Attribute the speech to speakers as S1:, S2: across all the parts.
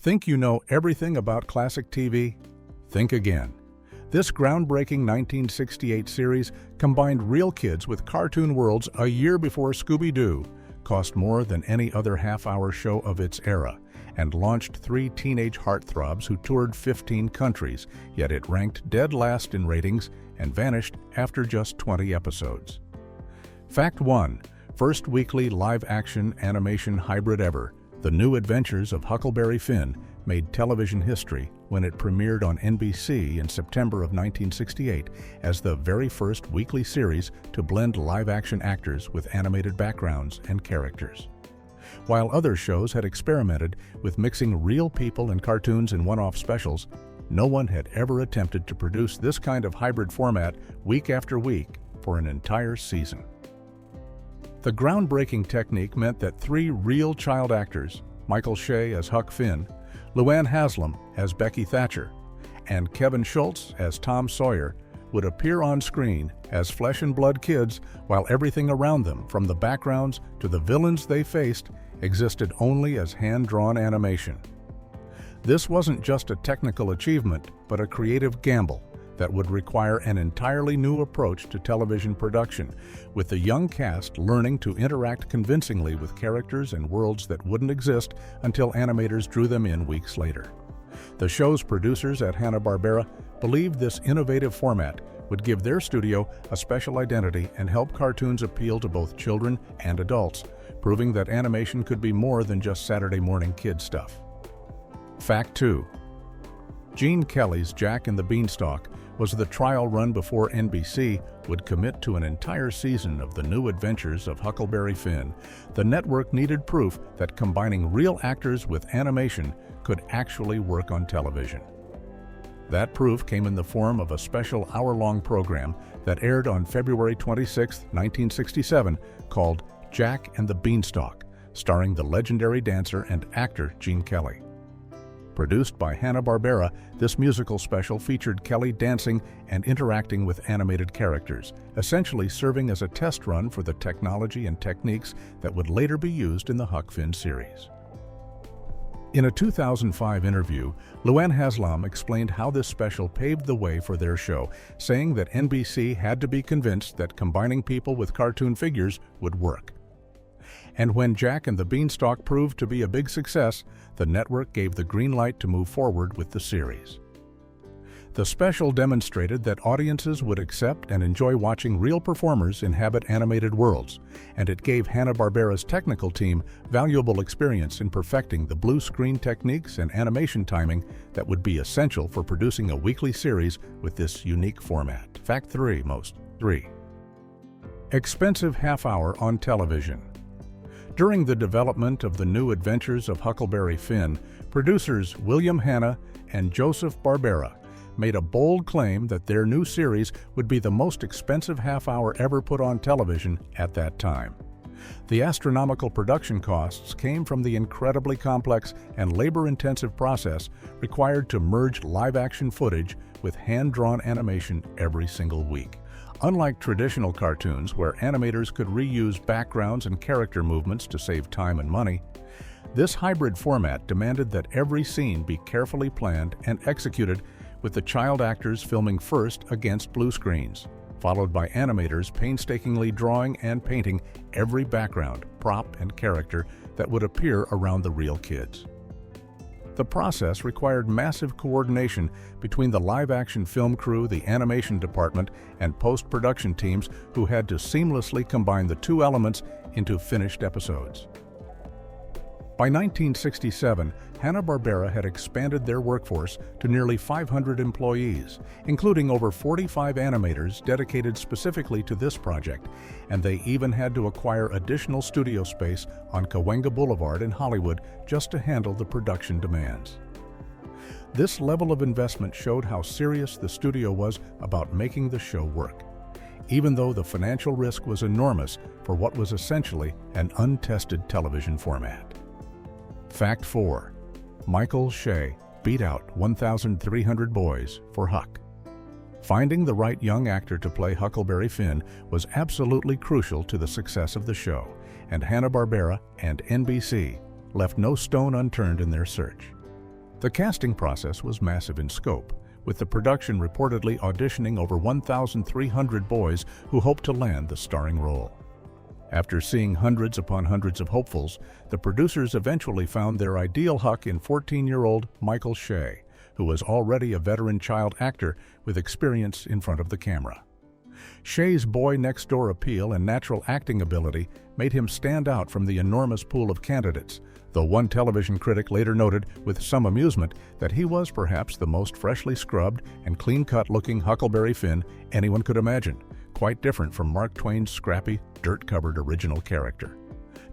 S1: Think you know everything about classic TV? Think again. This groundbreaking 1968 series combined real kids with cartoon worlds a year before Scooby-Doo, cost more than any other half-hour show of its era, and launched 3 teenage heartthrobs who toured 15 countries, yet it ranked dead last in ratings and vanished after just 20 episodes. Fact 1. First weekly live-action animation hybrid ever, The New Adventures of Huckleberry Finn, made television history when it premiered on NBC in September of 1968 as the very first weekly series to blend live-action actors with animated backgrounds and characters. While other shows had experimented with mixing real people and cartoons in one-off specials, no one had ever attempted to produce this kind of hybrid format week after week for an entire season. The groundbreaking technique meant that 3 real child actors, Michael Shea as Huck Finn, Luann Haslam as Becky Thatcher, and Kevin Schultz as Tom Sawyer, would appear on screen as flesh-and-blood kids while everything around them, from the backgrounds to the villains they faced, existed only as hand-drawn animation. This wasn't just a technical achievement, but a creative gamble that would require an entirely new approach to television production, with the young cast learning to interact convincingly with characters and worlds that wouldn't exist until animators drew them in weeks later. The show's producers at Hanna-Barbera believed this innovative format would give their studio a special identity and help cartoons appeal to both children and adults, proving that animation could be more than just Saturday morning kid stuff. Fact 2. Gene Kelly's Jack and the Beanstalk was the trial run before NBC would commit to an entire season of The New Adventures of Huckleberry Finn. The network needed proof that combining real actors with animation could actually work on television. That proof came in the form of a special hour-long program that aired on February 26, 1967, called Jack and the Beanstalk, starring the legendary dancer and actor Gene Kelly. Produced by Hanna-Barbera, this musical special featured Kelly dancing and interacting with animated characters, essentially serving as a test run for the technology and techniques that would later be used in the Huck Finn series. In a 2005 interview, Luann Haslam explained how this special paved the way for their show, saying that NBC had to be convinced that combining people with cartoon figures would work. And when Jack and the Beanstalk proved to be a big success, the network gave the green light to move forward with the series. The special demonstrated that audiences would accept and enjoy watching real performers inhabit animated worlds, and it gave Hanna-Barbera's technical team valuable experience in perfecting the blue screen techniques and animation timing that would be essential for producing a weekly series with this unique format. Fact 3. Expensive half-hour on television. During the development of The New Adventures of Huckleberry Finn, producers William Hanna and Joseph Barbera made a bold claim that their new series would be the most expensive half-hour ever put on television at that time. The astronomical production costs came from the incredibly complex and labor-intensive process required to merge live-action footage with hand-drawn animation every single week. Unlike traditional cartoons, where animators could reuse backgrounds and character movements to save time and money, this hybrid format demanded that every scene be carefully planned and executed, with the child actors filming first against blue screens, followed by animators painstakingly drawing and painting every background, prop, and character that would appear around the real kids. The process required massive coordination between the live-action film crew, the animation department, and post-production teams who had to seamlessly combine the two elements into finished episodes. By 1967, Hanna-Barbera had expanded their workforce to nearly 500 employees, including over 45 animators dedicated specifically to this project, and they even had to acquire additional studio space on Cahuenga Boulevard in Hollywood just to handle the production demands. This level of investment showed how serious the studio was about making the show work, even though the financial risk was enormous for what was essentially an untested television format. Fact 4. Michael Shea beat out 1,300 boys for Huck. Finding the right young actor to play Huckleberry Finn was absolutely crucial to the success of the show, and Hanna-Barbera and NBC left no stone unturned in their search. The casting process was massive in scope, with the production reportedly auditioning over 1,300 boys who hoped to land the starring role. After seeing hundreds upon hundreds of hopefuls, the producers eventually found their ideal Huck in 14-year-old Michael Shea, who was already a veteran child actor with experience in front of the camera. Shea's boy-next-door appeal and natural acting ability made him stand out from the enormous pool of candidates, though one television critic later noted with some amusement that he was perhaps the most freshly scrubbed and clean-cut-looking Huckleberry Finn anyone could imagine, quite different from Mark Twain's scrappy, dirt-covered original character.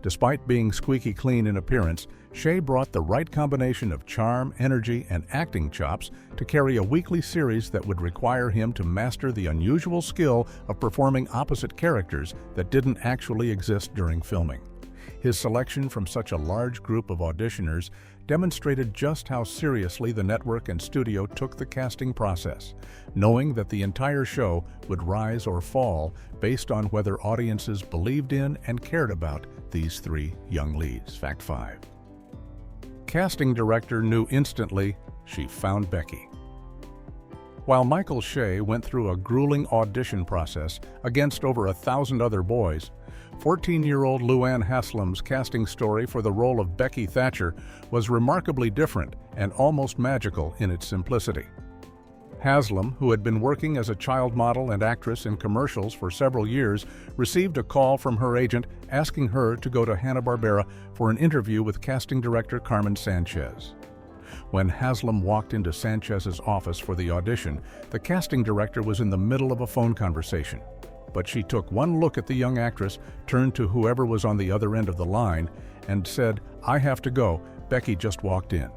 S1: Despite being squeaky clean in appearance, Shea brought the right combination of charm, energy, and acting chops to carry a weekly series that would require him to master the unusual skill of performing opposite characters that didn't actually exist during filming. His selection from such a large group of auditioners demonstrated just how seriously the network and studio took the casting process, knowing that the entire show would rise or fall based on whether audiences believed in and cared about these three young leads. Fact 5. Casting director knew instantly she found Becky. While Michael Shea went through a grueling audition process against over 1,000 other boys, 14-year-old Luann Haslam's casting story for the role of Becky Thatcher was remarkably different and almost magical in its simplicity. Haslam, who had been working as a child model and actress in commercials for several years, received a call from her agent asking her to go to Hanna-Barbera for an interview with casting director Carmen Sanchez. When Haslam walked into Sanchez's office for the audition, the casting director was in the middle of a phone conversation. But she took one look at the young actress, turned to whoever was on the other end of the line, and said, "I have to go, Becky just walked in."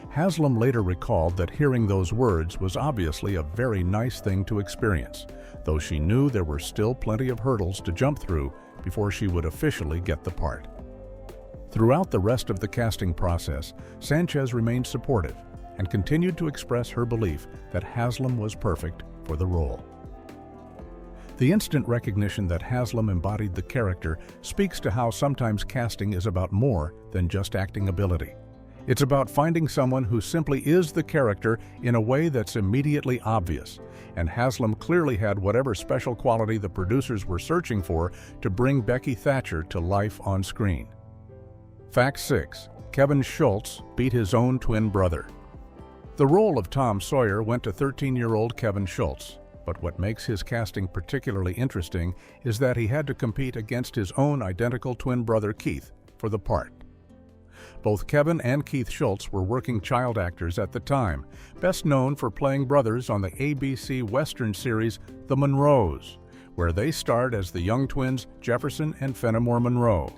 S1: Haslam later recalled that hearing those words was obviously a very nice thing to experience, though she knew there were still plenty of hurdles to jump through before she would officially get the part. Throughout the rest of the casting process, Sanchez remained supportive and continued to express her belief that Haslam was perfect for the role. The instant recognition that Haslam embodied the character speaks to how sometimes casting is about more than just acting ability. It's about finding someone who simply is the character in a way that's immediately obvious, and Haslam clearly had whatever special quality the producers were searching for to bring Becky Thatcher to life on screen. Fact 6. Kevin Schultz beat his own twin brother. The role of Tom Sawyer went to 13-year-old Kevin Schultz, but what makes his casting particularly interesting is that he had to compete against his own identical twin brother Keith for the part. Both Kevin and Keith Schultz were working child actors at the time, best known for playing brothers on the ABC Western series The Monroes, where they starred as the young twins Jefferson and Fenimore Monroe.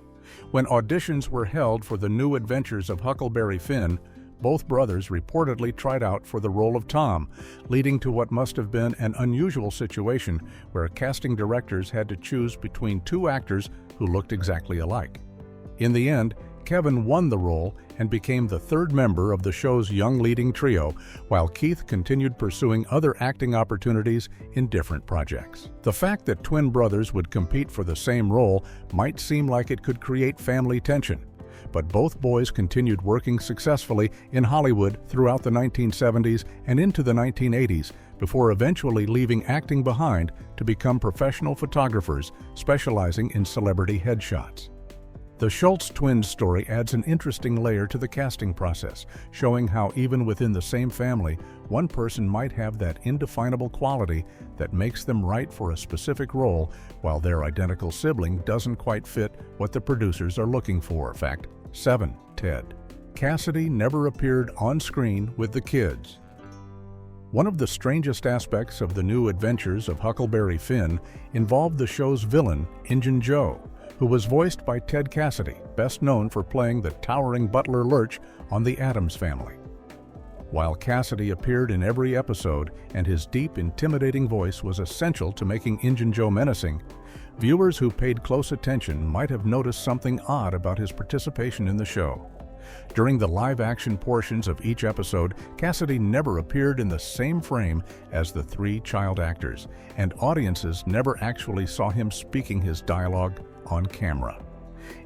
S1: When auditions were held for the new adventures of Huckleberry Finn, both brothers reportedly tried out for the role of Tom, leading to what must have been an unusual situation where casting directors had to choose between two actors who looked exactly alike. In the end, Kevin won the role and became the third member of the show's young leading trio, while Keith continued pursuing other acting opportunities in different projects. The fact that twin brothers would compete for the same role might seem like it could create family tension, but both boys continued working successfully in Hollywood throughout the 1970s and into the 1980s, before eventually leaving acting behind to become professional photographers specializing in celebrity headshots. The Schultz twins story adds an interesting layer to the casting process, showing how even within the same family, one person might have that indefinable quality that makes them right for a specific role, while their identical sibling doesn't quite fit what the producers are looking for. Fact 7. Ted. Cassidy never appeared on screen with the kids. One of the strangest aspects of the new adventures of Huckleberry Finn involved the show's villain, Injun Joe, who was voiced by Ted Cassidy, best known for playing the towering Butler Lurch on The Addams Family. While Cassidy appeared in every episode and his deep, intimidating voice was essential to making Injun Joe menacing, viewers who paid close attention might have noticed something odd about his participation in the show. During the live-action portions of each episode, Cassidy never appeared in the same frame as the three child actors, and audiences never actually saw him speaking his dialogue on camera.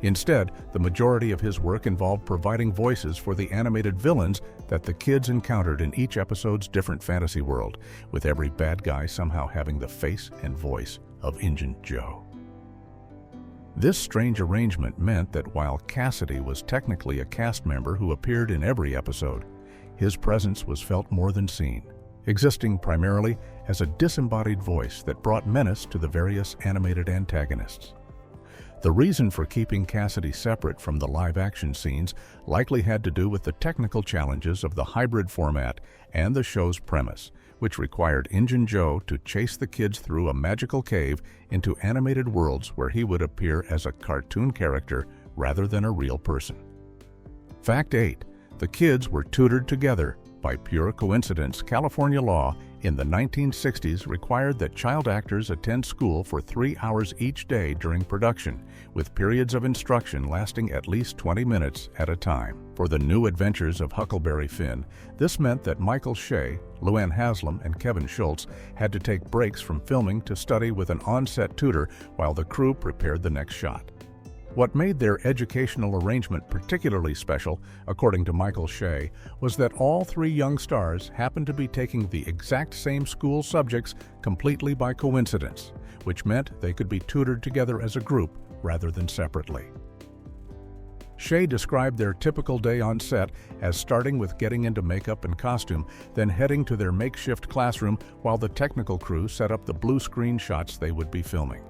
S1: Instead, the majority of his work involved providing voices for the animated villains that the kids encountered in each episode's different fantasy world, with every bad guy somehow having the face and voice of Injun Joe. This strange arrangement meant that while Cassidy was technically a cast member who appeared in every episode, his presence was felt more than seen, existing primarily as a disembodied voice that brought menace to the various animated antagonists. The reason for keeping Cassidy separate from the live-action scenes likely had to do with the technical challenges of the hybrid format and the show's premise, which required Injun Joe to chase the kids through a magical cave into animated worlds where he would appear as a cartoon character rather than a real person. Fact 8. The kids were tutored together. By pure coincidence, California law in the 1960s required that child actors attend school for 3 hours each day during production, with periods of instruction lasting at least 20 minutes at a time. For the new adventures of Huckleberry Finn, this meant that Michael Shea, Luann Haslam, and Kevin Schultz had to take breaks from filming to study with an on-set tutor while the crew prepared the next shot. What made their educational arrangement particularly special, according to Michael Shea, was that all 3 young stars happened to be taking the exact same school subjects completely by coincidence, which meant they could be tutored together as a group rather than separately. Shea described their typical day on set as starting with getting into makeup and costume, then heading to their makeshift classroom while the technical crew set up the blue screen shots they would be filming.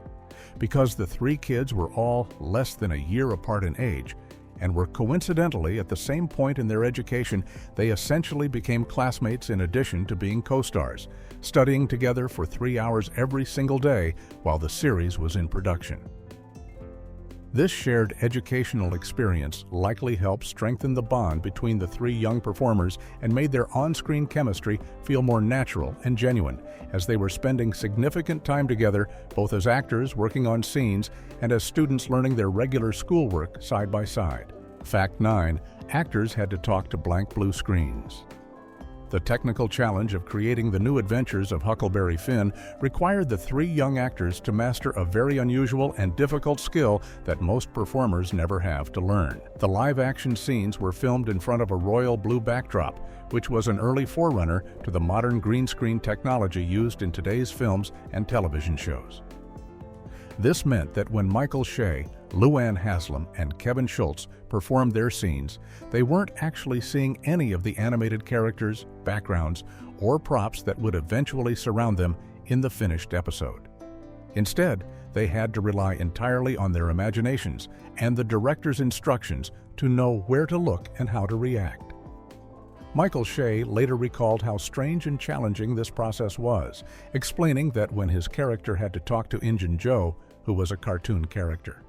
S1: Because the 3 kids were all less than a year apart in age and were coincidentally at the same point in their education, they essentially became classmates in addition to being co-stars, studying together for 3 hours every single day while the series was in production. This shared educational experience likely helped strengthen the bond between the 3 young performers and made their on-screen chemistry feel more natural and genuine, as they were spending significant time together both as actors working on scenes and as students learning their regular schoolwork side by side. Fact 9. Actors had to talk to blank blue screens. The technical challenge of creating the new adventures of Huckleberry Finn required the 3 young actors to master a very unusual and difficult skill that most performers never have to learn. The live-action scenes were filmed in front of a royal blue backdrop, which was an early forerunner to the modern green screen technology used in today's films and television shows. This meant that when Michael Shea, Luann Haslam, and Kevin Schultz performed their scenes, they weren't actually seeing any of the animated characters, backgrounds, or props that would eventually surround them in the finished episode. Instead, they had to rely entirely on their imaginations and the director's instructions to know where to look and how to react. Michael Shea later recalled how strange and challenging this process was, explaining that when his character had to talk to Injun Joe, who was a cartoon character,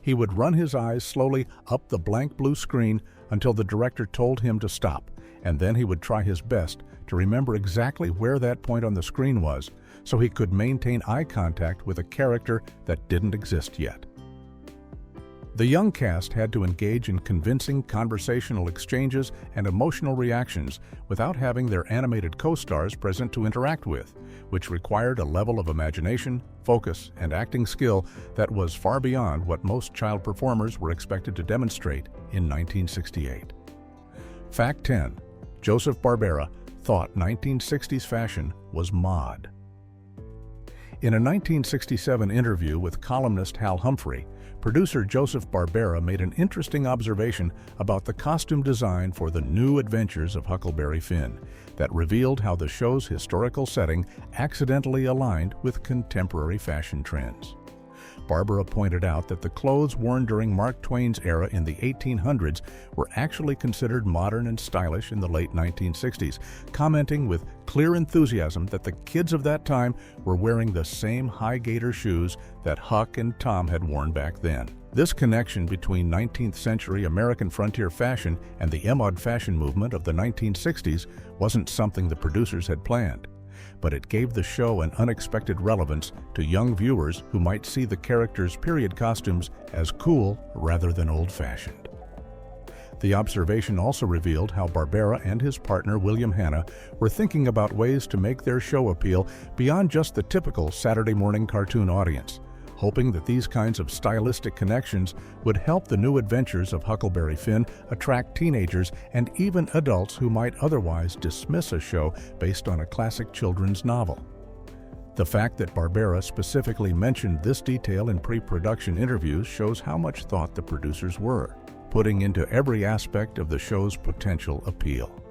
S1: he would run his eyes slowly up the blank blue screen until the director told him to stop, and then he would try his best to remember exactly where that point on the screen was so he could maintain eye contact with a character that didn't exist yet. The young cast had to engage in convincing conversational exchanges and emotional reactions without having their animated co-stars present to interact with, which required a level of imagination, focus, and acting skill that was far beyond what most child performers were expected to demonstrate in 1968. Fact 10. Joseph Barbera thought 1960s fashion was mod. In a 1967 interview with columnist Hal Humphrey, producer Joseph Barbera made an interesting observation about the costume design for the new adventures of Huckleberry Finn that revealed how the show's historical setting accidentally aligned with contemporary fashion trends. Barbera pointed out that the clothes worn during Mark Twain's era in the 1800s were actually considered modern and stylish in the late 1960s, commenting with clear enthusiasm that the kids of that time were wearing the same high gaiter shoes that Huck and Tom had worn back then. This connection between 19th century American frontier fashion and the mod fashion movement of the 1960s wasn't something the producers had planned, but it gave the show an unexpected relevance to young viewers who might see the characters' period costumes as cool rather than old-fashioned. The observation also revealed how Barbera and his partner William Hanna were thinking about ways to make their show appeal beyond just the typical Saturday morning cartoon audience, hoping that these kinds of stylistic connections would help the new adventures of Huckleberry Finn attract teenagers and even adults who might otherwise dismiss a show based on a classic children's novel. The fact that Barbera specifically mentioned this detail in pre-production interviews shows how much thought the producers were putting into every aspect of the show's potential appeal.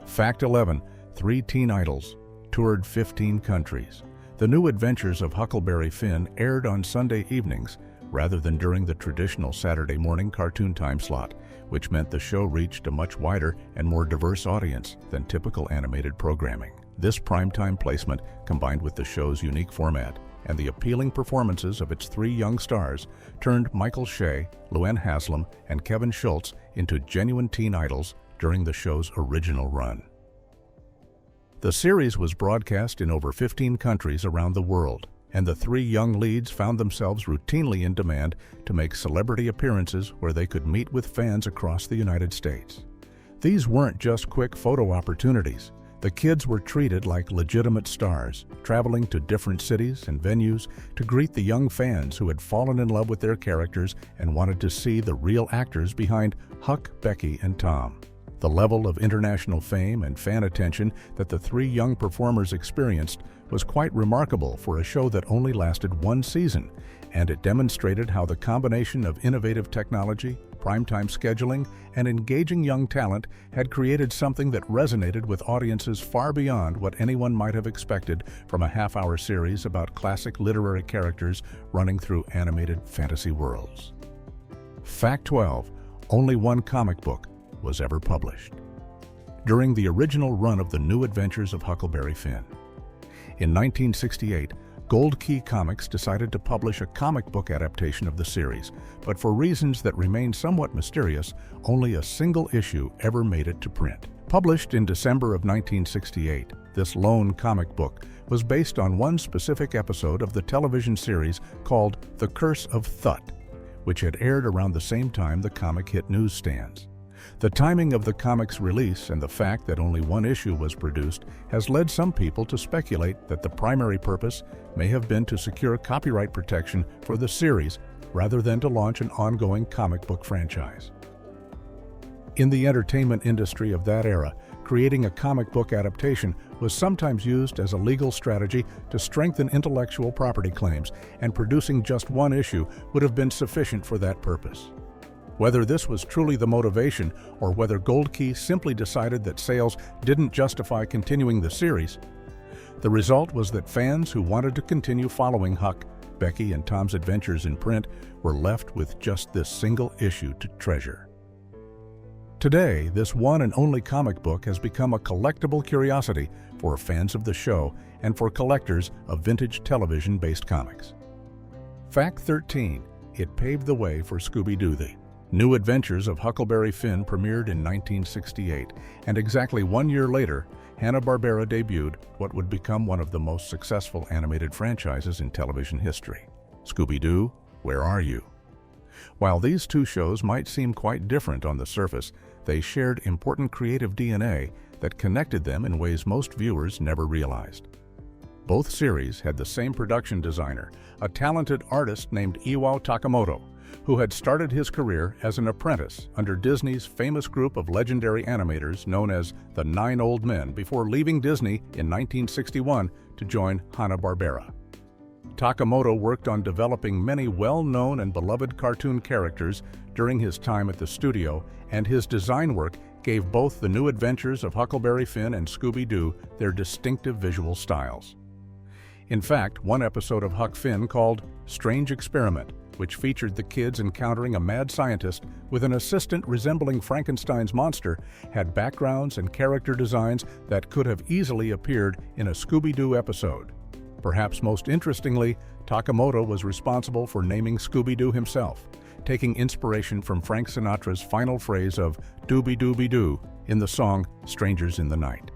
S1: Fact 11. 3 teen idols toured 15 countries. The New Adventures of Huckleberry Finn aired on Sunday evenings rather than during the traditional Saturday morning cartoon time slot, which meant the show reached a much wider and more diverse audience than typical animated programming. This primetime placement, combined with the show's unique format and the appealing performances of its 3 young stars, turned Michael Shea, Luann Haslam, and Kevin Schultz into genuine teen idols during the show's original run. The series was broadcast in over 15 countries around the world, and the 3 young leads found themselves routinely in demand to make celebrity appearances where they could meet with fans across the United States. These weren't just quick photo opportunities. The kids were treated like legitimate stars, traveling to different cities and venues to greet the young fans who had fallen in love with their characters and wanted to see the real actors behind Huck, Becky, and Tom. The level of international fame and fan attention that the 3 young performers experienced was quite remarkable for a show that only lasted 1 season, and it demonstrated how the combination of innovative technology, primetime scheduling, and engaging young talent had created something that resonated with audiences far beyond what anyone might have expected from a half-hour series about classic literary characters running through animated fantasy worlds. Fact 12. Only 1 comic book was ever published. During the original run of the New Adventures of Huckleberry Finn. In 1968, Gold Key Comics decided to publish a comic book adaptation of the series, but for reasons that remain somewhat mysterious, only a single issue ever made it to print. Published in December of 1968, this lone comic book was based on one specific episode of the television series called The Curse of Thut, which had aired around the same time the comic hit newsstands. The timing of the comic's release and the fact that only 1 issue was produced has led some people to speculate that the primary purpose may have been to secure copyright protection for the series rather than to launch an ongoing comic book franchise. In the entertainment industry of that era, creating a comic book adaptation was sometimes used as a legal strategy to strengthen intellectual property claims, and producing just 1 issue would have been sufficient for that purpose. Whether this was truly the motivation or whether Gold Key simply decided that sales didn't justify continuing the series, the result was that fans who wanted to continue following Huck, Becky, and Tom's adventures in print were left with just this single issue to treasure. Today, this one and only comic book has become a collectible curiosity for fans of the show and for collectors of vintage television-based comics. Fact 13. It paved the way for Scooby-Doo. The New Adventures of Huckleberry Finn premiered in 1968, and exactly 1 year later, Hanna-Barbera debuted what would become one of the most successful animated franchises in television history, Scooby-Doo, Where Are You? While these 2 shows might seem quite different on the surface, they shared important creative DNA that connected them in ways most viewers never realized. Both series had the same production designer, a talented artist named Iwao Takamoto, who had started his career as an apprentice under Disney's famous group of legendary animators known as the 9 Old Men before leaving Disney in 1961 to join Hanna-Barbera. Takamoto worked on developing many well-known and beloved cartoon characters during his time at the studio, and his design work gave both the New Adventures of Huckleberry Finn and Scooby-Doo their distinctive visual styles. In fact, one episode of Huck Finn called Strange Experiment, which featured the kids encountering a mad scientist with an assistant resembling Frankenstein's monster, had backgrounds and character designs that could have easily appeared in a Scooby-Doo episode. Perhaps most interestingly, Takamoto was responsible for naming Scooby-Doo himself, taking inspiration from Frank Sinatra's final phrase of "Dooby-Dooby-Doo" in the song Strangers in the Night.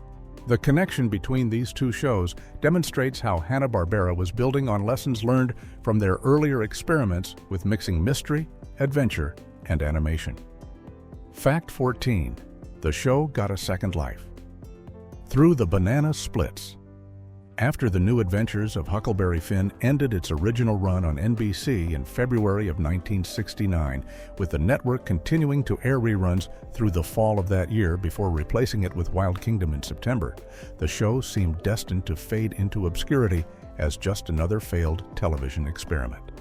S1: The connection between these 2 shows demonstrates how Hanna-Barbera was building on lessons learned from their earlier experiments with mixing mystery, adventure, and animation. Fact 14. The show got a second life. Through the Banana Splits. After The New Adventures of Huckleberry Finn ended its original run on NBC in February of 1969, with the network continuing to air reruns through the fall of that year before replacing it with Wild Kingdom in September, the show seemed destined to fade into obscurity as just another failed television experiment.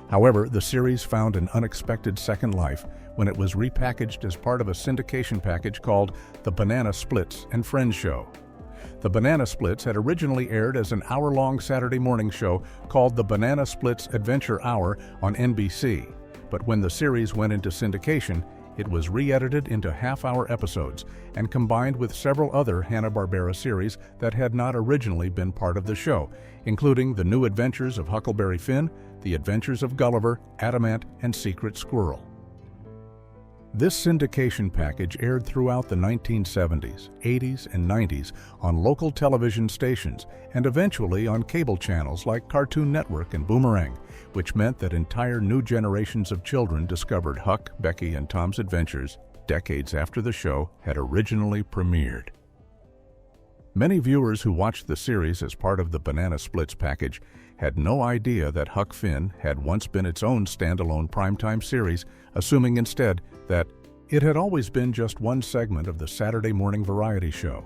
S1: However, the series found an unexpected second life when it was repackaged as part of a syndication package called The Banana Splits and Friends Show. The Banana Splits had originally aired as an hour-long Saturday morning show called The Banana Splits Adventure Hour on NBC, but when the series went into syndication, it was re-edited into half-hour episodes and combined with several other Hanna-Barbera series that had not originally been part of the show, including The New Adventures of Huckleberry Finn, The Adventures of Gulliver, Adamant, and Secret Squirrel. This syndication package aired throughout the 1970s, 80s, and 90s on local television stations and eventually on cable channels like Cartoon Network and Boomerang, which meant that entire new generations of children discovered Huck, Becky, and Tom's adventures decades after the show had originally premiered. Many viewers who watched the series as part of the Banana Splits package had no idea that Huck Finn had once been its own standalone primetime series, assuming instead that it had always been just one segment of the Saturday morning variety show.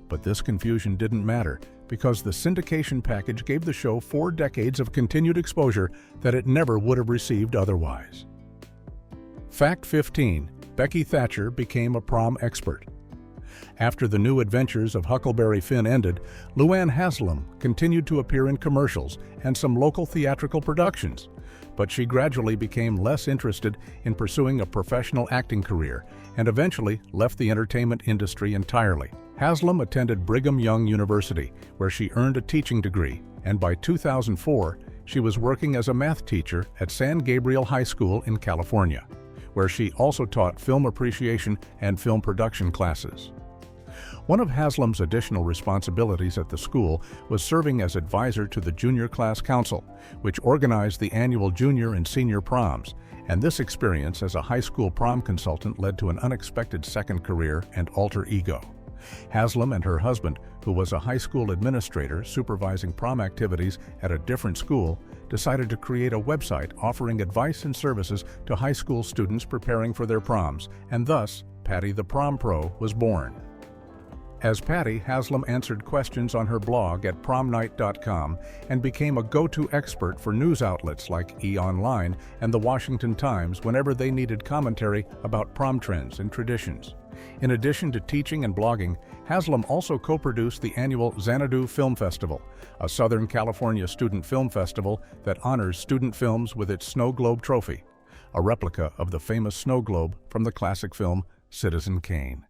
S1: But this confusion didn't matter because the syndication package gave the show 4 decades of continued exposure that it never would have received otherwise. Fact 15. Becky Thatcher became a prom expert. After The New Adventures of Huckleberry Finn ended, Luann Haslam continued to appear in commercials and some local theatrical productions, but she gradually became less interested in pursuing a professional acting career and eventually left the entertainment industry entirely. Haslam attended Brigham Young University, where she earned a teaching degree, and by 2004, she was working as a math teacher at San Gabriel High School in California, where she also taught film appreciation and film production classes. One of Haslam's additional responsibilities at the school was serving as advisor to the Junior Class Council, which organized the annual junior and senior proms, and this experience as a high school prom consultant led to an unexpected second career and alter ego. Haslam and her husband, who was a high school administrator supervising prom activities at a different school, decided to create a website offering advice and services to high school students preparing for their proms, and thus Patty the Prom Pro was born. As Patty, Haslam answered questions on her blog at promnight.com and became a go-to expert for news outlets like E! Online and The Washington Times whenever they needed commentary about prom trends and traditions. In addition to teaching and blogging, Haslam also co-produced the annual Xanadu Film Festival, a Southern California student film festival that honors student films with its Snow Globe trophy, a replica of the famous Snow Globe from the classic film Citizen Kane.